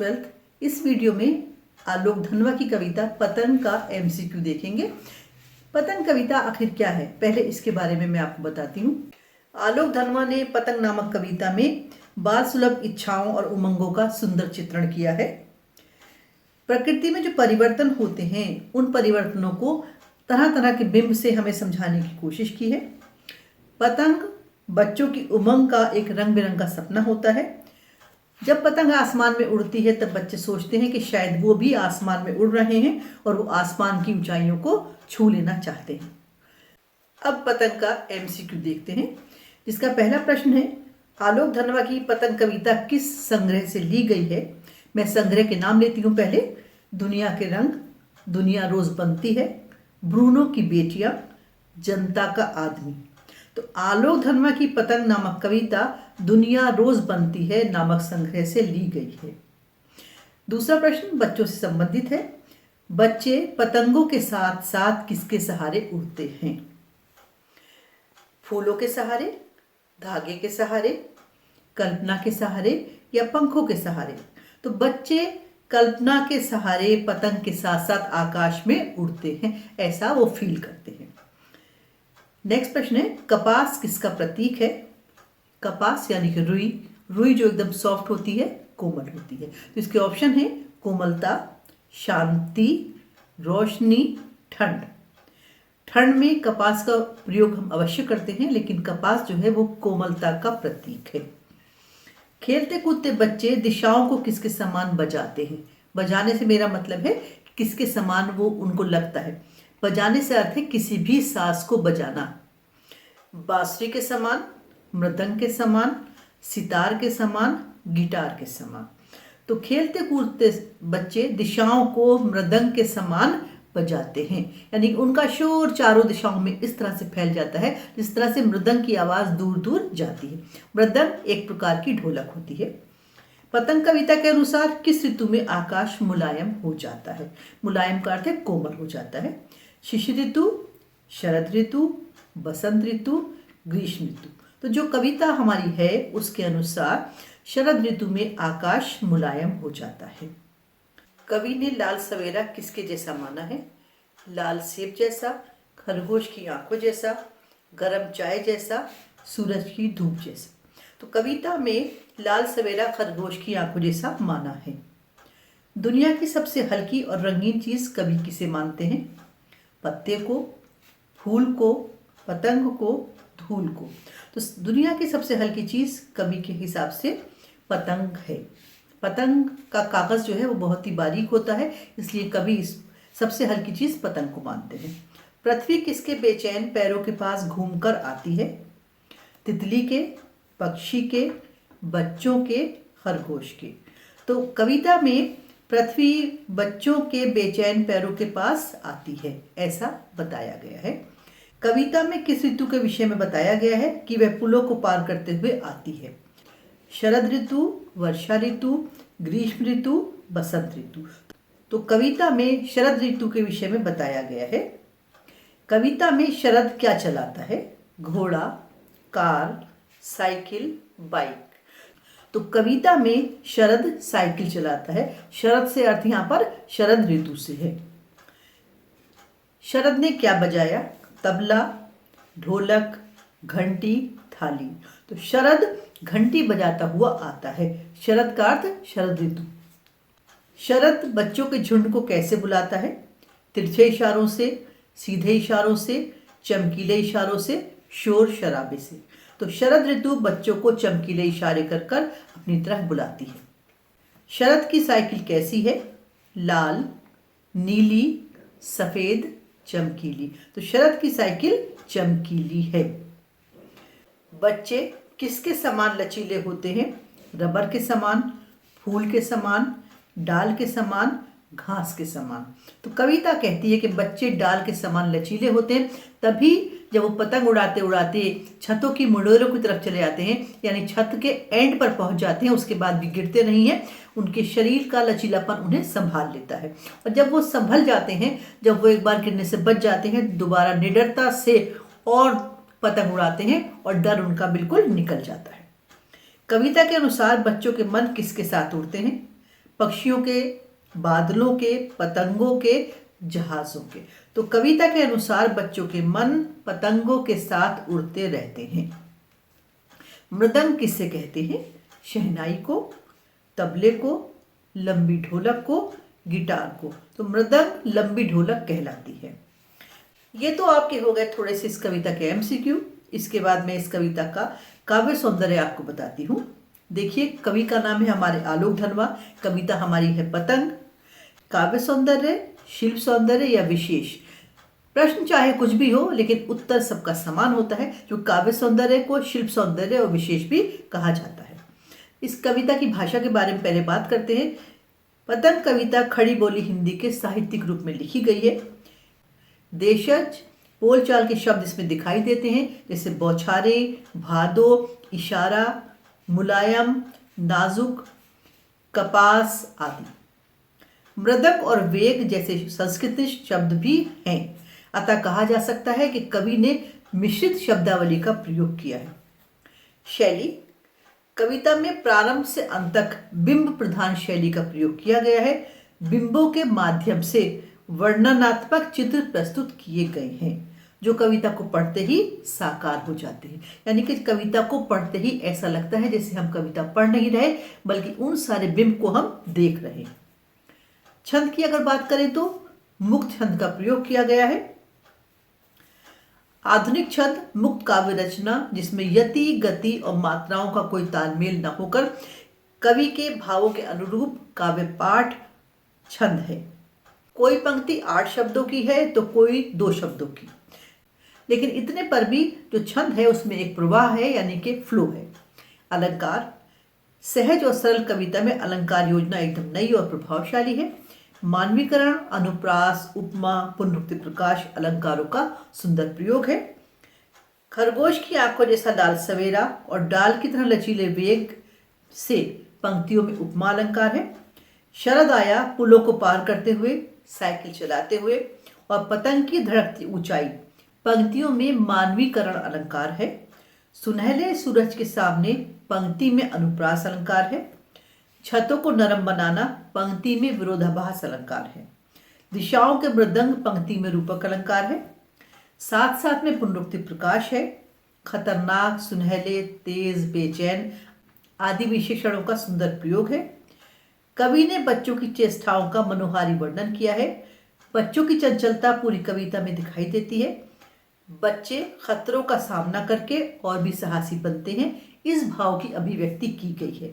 12th। इस वीडियो में आलोक धनवा की कविता पतंग का एमसीक्यू देखेंगे। पतंग कविता आखिर क्या है, पहले इसके बारे में मैं आपको बताती हूँ। आलोक धनवा ने पतंग नामक कविता में बाल सुलभ इच्छाओं और उमंगों का सुंदर चित्रण किया है। प्रकृति में जो परिवर्तन होते हैं उन परिवर्तनों को तरह तरह के बिंब से हमें समझाने की कोशिश की है। पतंग बच्चों की उमंग का एक रंग बिरंगा सपना होता है। जब पतंग आसमान में उड़ती है तब बच्चे सोचते हैं कि शायद वो भी आसमान में उड़ रहे हैं और वो आसमान की ऊंचाइयों को छू लेना चाहते हैं। अब पतंग का एमसीक्यू देखते हैं, जिसका पहला प्रश्न है, आलोक धनवा की पतंग कविता किस संग्रह से ली गई है। मैं संग्रह के नाम लेती हूँ। पहले दुनिया के रंग, दुनिया रोज बनती है, ब्रूनो की बेटियां, जनता का आदमी। तो आलोक धनवा की पतंग नामक कविता दुनिया रोज बनती है नामक संग्रह से ली गई है। दूसरा प्रश्न बच्चों से संबंधित है। बच्चे पतंगों के साथ साथ किसके सहारे उड़ते हैं। फूलों के सहारे, धागे के सहारे, कल्पना के सहारे या पंखों के सहारे। तो बच्चे कल्पना के सहारे पतंग के साथ साथ आकाश में उड़ते हैं, ऐसा वो फील करते हैं। नेक्स्ट प्रश्न है, कपास किसका प्रतीक है। कपास यानी कि रुई। रुई जो एकदम सॉफ्ट होती है, कोमल होती है। तो इसके ऑप्शन है कोमलता, शांति, रोशनी, ठंड। ठंड में कपास का प्रयोग हम अवश्य करते हैं, लेकिन कपास जो है वो कोमलता का प्रतीक है। खेलते कूदते बच्चे दिशाओं को किसके समान बजाते हैं। बजाने से मेरा मतलब है किसके समान वो उनको लगता है। बजाने से अर्थ है किसी भी साज को बजाना। बांसुरी के समान, मृदंग के समान, सितार के समान, गिटार के समान। तो खेलते कूदते बच्चे दिशाओं को मृदंग के समान बजाते हैं, यानी उनका शोर चारों दिशाओं में इस तरह से फैल जाता है जिस तरह से मृदंग की आवाज दूर दूर जाती है। मृदंग एक प्रकार की ढोलक होती है। पतंग कविता के अनुसार किस ऋतु में आकाश मुलायम हो जाता है। मुलायम का अर्थ है कोमल हो जाता है। शिशिर ऋतु, शरद ऋतु, बसंत ऋतु, ग्रीष्म ऋतु। तो जो कविता हमारी है उसके अनुसार शरद ऋतु में आकाश मुलायम हो जाता है। कवि ने लाल सवेरा किसके जैसा माना है। लाल सेब जैसा, खरगोश की आंखों जैसा, गरम चाय जैसा, सूरज की धूप जैसा। तो कविता में लाल सवेरा खरगोश की आंखों जैसा माना है। दुनिया की सबसे हल्की और रंगीन चीज कवि किसे मानते हैं। पत्ते को, फूल को, पतंग को, धूल को। तो दुनिया की सबसे हल्की चीज कवि के हिसाब से पतंग है। पतंग का कागज जो है वो बहुत ही बारीक होता है, इसलिए कवि इस सबसे हल्की चीज पतंग को मानते हैं। पृथ्वी किसके बेचैन पैरों के पास घूमकर आती है। तितली के, पक्षी के, बच्चों के, खरगोश के। तो कविता में पृथ्वी बच्चों के बेचैन पैरों के पास आती है, ऐसा बताया गया है। कविता में किस ऋतु के विषय में बताया गया है कि वह पुलों को पार करते हुए आती है। शरद ऋतु, वर्षा ऋतु, ग्रीष्म ऋतु, बसंत ऋतु। तो कविता में शरद ऋतु के विषय में बताया गया है। कविता में शरद क्या चलाता है। घोड़ा, कार, साइकिल, बाइक। तो कविता में शरद साइकिल चलाता है। शरद से अर्थ यहाँ पर शरद ऋतु से है। शरद ने क्या बजाया। तबला, ढोलक, घंटी, थाली। तो शरद घंटी बजाता हुआ आता है। शरद का अर्थ शरद ऋतु। शरद बच्चों के झुंड को कैसे बुलाता है। तिरछे इशारों से, सीधे इशारों से, चमकीले इशारों से, शोर शराबे से। तो शरद ऋतु बच्चों को चमकीले इशारे कर कर अपनी तरफ बुलाती है। शरद की साइकिल कैसी है। लाल, नीली, सफेद, चमकीली। तो शरद की साइकिल चमकीली है। बच्चे किसके समान लचीले होते हैं। रबर के समान, फूल के समान, डाल के समान, घास के समान। तो कविता कहती है कि बच्चे डाल के समान लचीले होते हैं, तभी जब वो पतंग उड़ाते उड़ाते छतों की मुंडेरों की तरफ चले जाते हैं, यानी छत के एंड पर पहुंच जाते हैं, उसके बाद भी गिरते नहीं हैं। उनके शरीर का लचीलापन उन्हें संभाल लेता है, और जब वो संभल जाते हैं, जब वो एक बार गिरने से बच जाते हैं, दोबारा निडरता से और पतंग उड़ाते हैं और डर उनका बिल्कुल निकल जाता है। कविता के अनुसार बच्चों के मन किसके साथ उड़ते हैं। पक्षियों के, बादलों के, पतंगों के, जहाजों के। तो कविता के अनुसार बच्चों के मन पतंगों के साथ उड़ते रहते हैं। मृदंग किससे कहते हैं? शहनाई को, तबले को, लंबी ढोलक को, गिटार को। तो मृदंग लंबी ढोलक कहलाती है। ये तो आपके हो गए थोड़े से इस कविता के एमसीक्यू। इसके बाद मैं इस कविता का काव्य सौंदर्य आपको बताती हूँ। देखिए, कवि का नाम है हमारे आलोक धनवा, कविता हमारी है पतंग। काव्य सौंदर्य, शिल्प सौंदर्य या विशेष, प्रश्न चाहे कुछ भी हो लेकिन उत्तर सबका समान होता है। जो काव्य सौंदर्य को शिल्प सौंदर्य और विशेष भी कहा जाता है। इस कविता की भाषा के बारे में पहले बात करते हैं। पतंग कविता खड़ी बोली हिंदी के साहित्यिक रूप में लिखी गई है। देशज, बोलचाल के शब्द इसमें दिखाई देते हैं, जैसे बौछारे, भादो, इशारा, मुलायम, नाजुक, कपास आदि। मृदक और वेग जैसे संस्कृत शब्द भी हैं। अतः कहा जा सकता है कि कवि ने मिश्रित शब्दावली का प्रयोग किया है। शैली, कविता में प्रारंभ से अंत तक बिंब प्रधान शैली का प्रयोग किया गया है। बिंबों के माध्यम से वर्णनात्मक चित्र प्रस्तुत किए गए हैं जो कविता को पढ़ते ही साकार हो जाते हैं। यानी कि कविता को पढ़ते ही ऐसा लगता है जैसे हम कविता पढ़ नहीं रहे बल्कि उन सारे बिंब को हम देख रहे हैं। छंद की अगर बात करें तो मुक्त छंद का प्रयोग किया गया है। आधुनिक छंद मुक्त काव्य रचना जिसमें यति, गति और मात्राओं का कोई तालमेल न होकर कवि के भावों के अनुरूप काव्य पाठ छंद है। कोई पंक्ति 8 शब्दों की है तो कोई 2 शब्दों की, लेकिन इतने पर भी जो छंद है उसमें एक प्रवाह है, यानी कि फ्लो है। अलंकार, सहज और सरल कविता में अलंकार योजना एकदम नई और प्रभावशाली है। मानवीकरण, अनुप्रास, उपमा, पुनरुक्ति प्रकाश अलंकारों का सुंदर प्रयोग है। खरगोश की आंखों जैसा डाल सवेरा और डाल की तरह लचीले वेग से पंक्तियों में उपमा अलंकार है। शरद आया पुलों को पार करते हुए, साइकिल चलाते हुए और पतंग की धड़कती ऊंचाई पंक्तियों में मानवीकरण अलंकार है। सुनहले सूरज के सामने पंक्ति में अनुप्रास अलंकार है। छतों को नरम बनाना पंक्ति में विरोधाभास अलंकार है। दिशाओं के मृदंग पंक्ति में रूपक अलंकार है। साथ साथ में पुनरुक्ति प्रकाश है। खतरनाक, सुनहले, तेज, बेचैन आदि विशेषणों का सुंदर प्रयोग है। कवि ने बच्चों की चेष्टाओं का मनोहारी वर्णन किया है। बच्चों की चंचलता पूरी कविता में दिखाई देती है। बच्चे खतरों का सामना करके और भी साहसी बनते हैं, इस भाव की अभिव्यक्ति की गई है।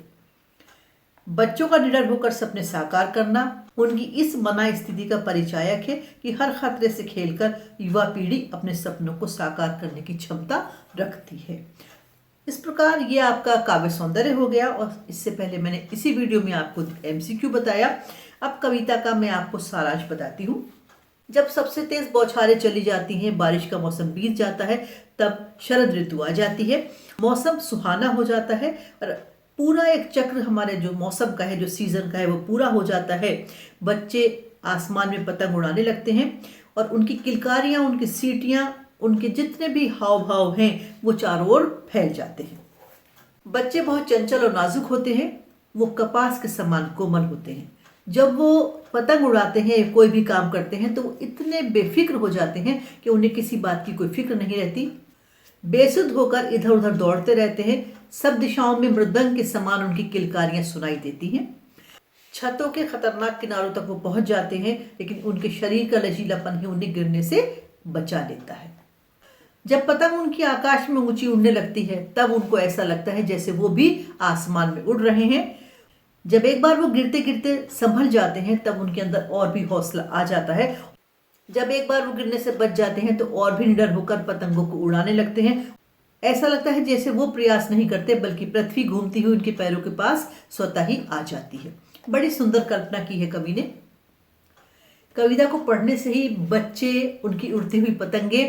बच्चों का निडर होकर सपने साकार करना उनकी इस मना स्थिति का परिचायक है कि हर खतरे से खेलकर युवा पीढ़ी अपने सपनों को साकार करने की क्षमता रखती है। इस प्रकार ये आपका काव्य सौंदर्य हो गया और इससे पहले मैंने इसी वीडियो में आपको एमसीक्यू बताया। अब कविता का मैं आपको सारांश बताती हूँ। जब सबसे तेज बौछारें चली जाती हैं, बारिश का मौसम बीत जाता है, तब शरद ऋतु आ जाती है। मौसम सुहाना हो जाता है और पूरा एक चक्र हमारे जो मौसम का है, जो सीजन का है, वो पूरा हो जाता है। बच्चे आसमान में पतंग उड़ाने लगते हैं और उनकी किलकारियाँ, उनकी सीटियाँ, उनके जितने भी हाव भाव हैं वो चारों ओर फैल जाते हैं। बच्चे बहुत चंचल और नाजुक होते हैं। वो कपास के समान कोमल होते हैं। जब वो पतंग उड़ाते हैं, कोई भी काम करते हैं, तो वो इतने बेफिक्र हो जाते हैं कि उन्हें किसी बात की कोई फिक्र नहीं रहती। बेसुध होकर इधर उधर दौड़ते रहते हैं। सब दिशाओं में मृदंग के समान उनकी किलकारियां सुनाई देती हैं। छतों के खतरनाक किनारों तक वो पहुंच जाते हैं, लेकिन उनके शरीर का लचीलापन ही उन्हें गिरने से बचा लेता है। जब पतंग उनकी आकाश में ऊंची उड़ने लगती है, तब उनको ऐसा लगता है जैसे वो भी आसमान में उड़ रहे हैं। जब एक बार वो गिरते गिरते संभल जाते हैं, तब उनके अंदर और भी हौसला आ जाता है। जब एक बार वो गिरने से बच जाते हैं तो और भी निडर होकर पतंगों को उड़ाने लगते हैं। ऐसा लगता है जैसे वो प्रयास नहीं करते, बल्कि पृथ्वी घूमती हुई उनके पैरों के पास स्वतः ही आ जाती है। बड़ी सुंदर कल्पना की है कवि ने। कविता को पढ़ने से ही बच्चे, उनकी उड़ती हुई पतंगे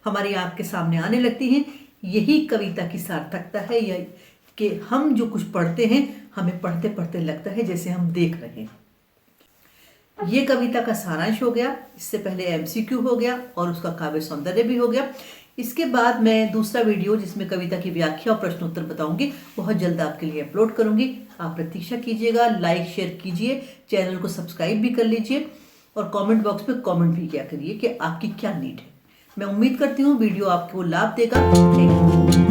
हमारी आंख के सामने आने लगती हैं। यही कविता की सार्थकता है, यह कि हम जो कुछ पढ़ते हैं, हमें पढ़ते पढ़ते लगता है जैसे हम देख रहे हैं। ये कविता का सारांश हो गया। इससे पहले एमसीक्यू हो गया और उसका काव्य सौंदर्य भी हो गया। इसके बाद मैं दूसरा वीडियो जिसमें कविता की व्याख्या और प्रश्नोत्तर बताऊंगी, बहुत जल्द आपके लिए अपलोड करूंगी। आप प्रतीक्षा कीजिएगा, लाइक शेयर कीजिए, चैनल को सब्सक्राइब भी कर लीजिए और कमेंट बॉक्स में कमेंट भी किया करिए कि आपकी क्या नीड है। मैं उम्मीद करती हूँ वीडियो आपको लाभ देगा। Thank you.